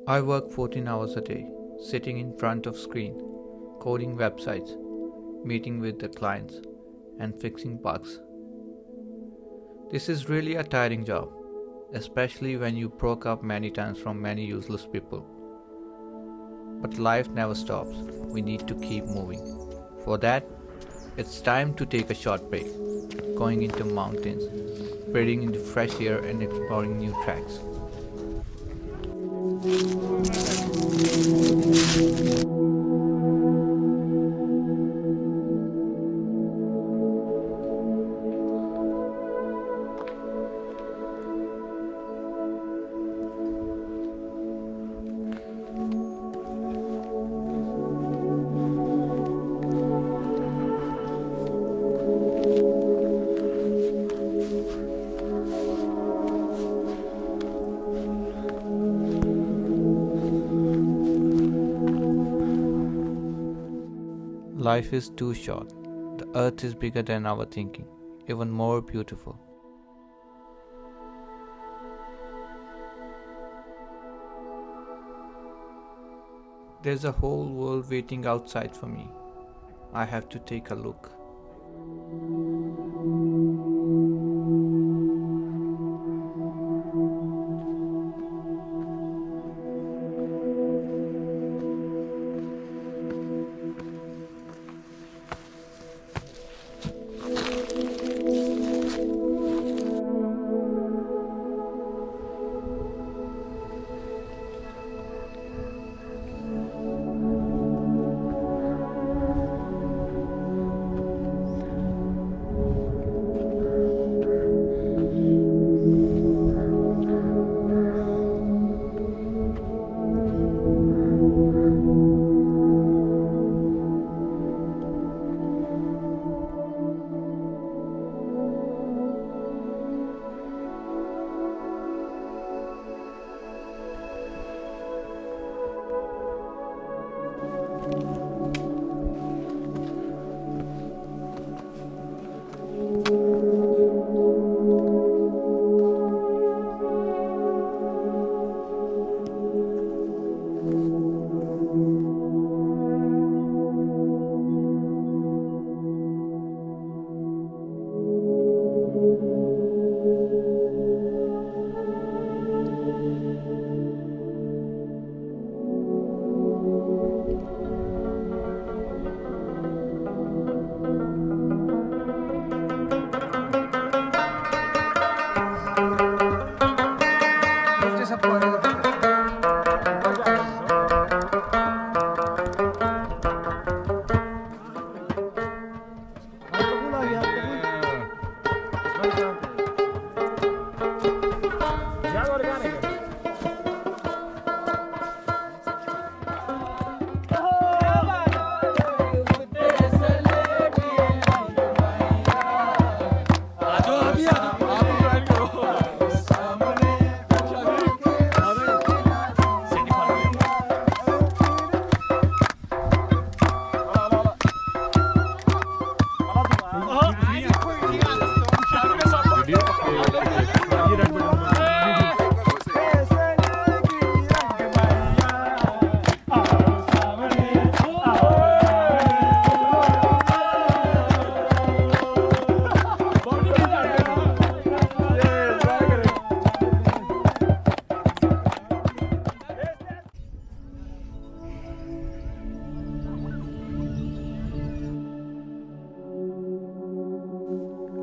I work 14 hours a day, sitting in front of screen, coding websites, meeting with the clients, and fixing bugs. This is really a tiring job, especially when you broke up many times from many useless people. But life never stops. We need to keep moving. For that, it's time to take a short break, going into mountains, breathing into fresh air and exploring new tracks. Life is too short. The earth is bigger than our thinking, even more beautiful. There's a whole world waiting outside for me. I have to take a look.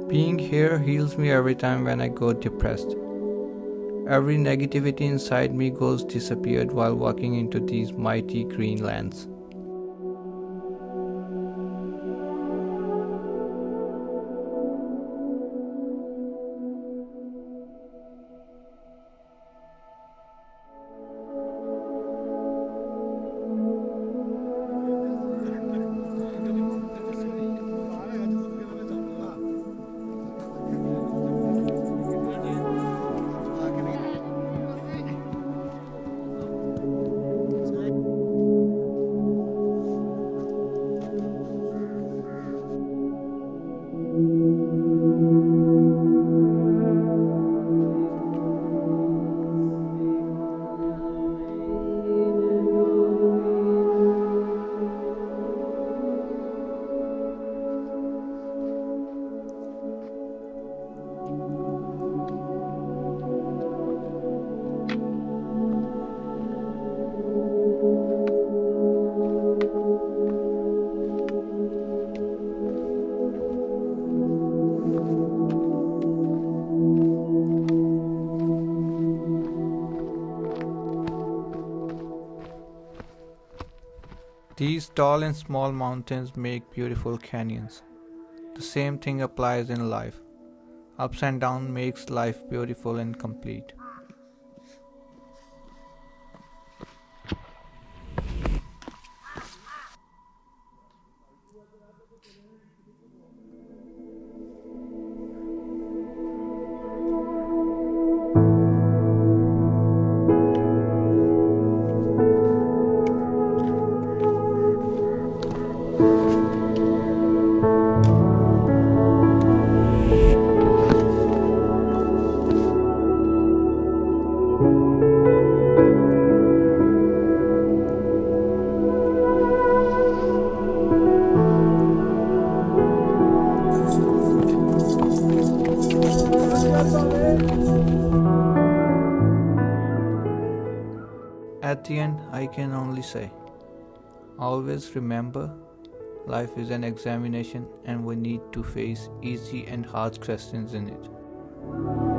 Being here heals me every time when I go depressed. Every negativity inside me goes disappeared while walking into these mighty green lands. These tall and small mountains make beautiful canyons. The same thing applies in life. Ups and downs makes life beautiful and complete. At the end, I can only say, always remember, life is an examination and we need to face easy and hard questions in it.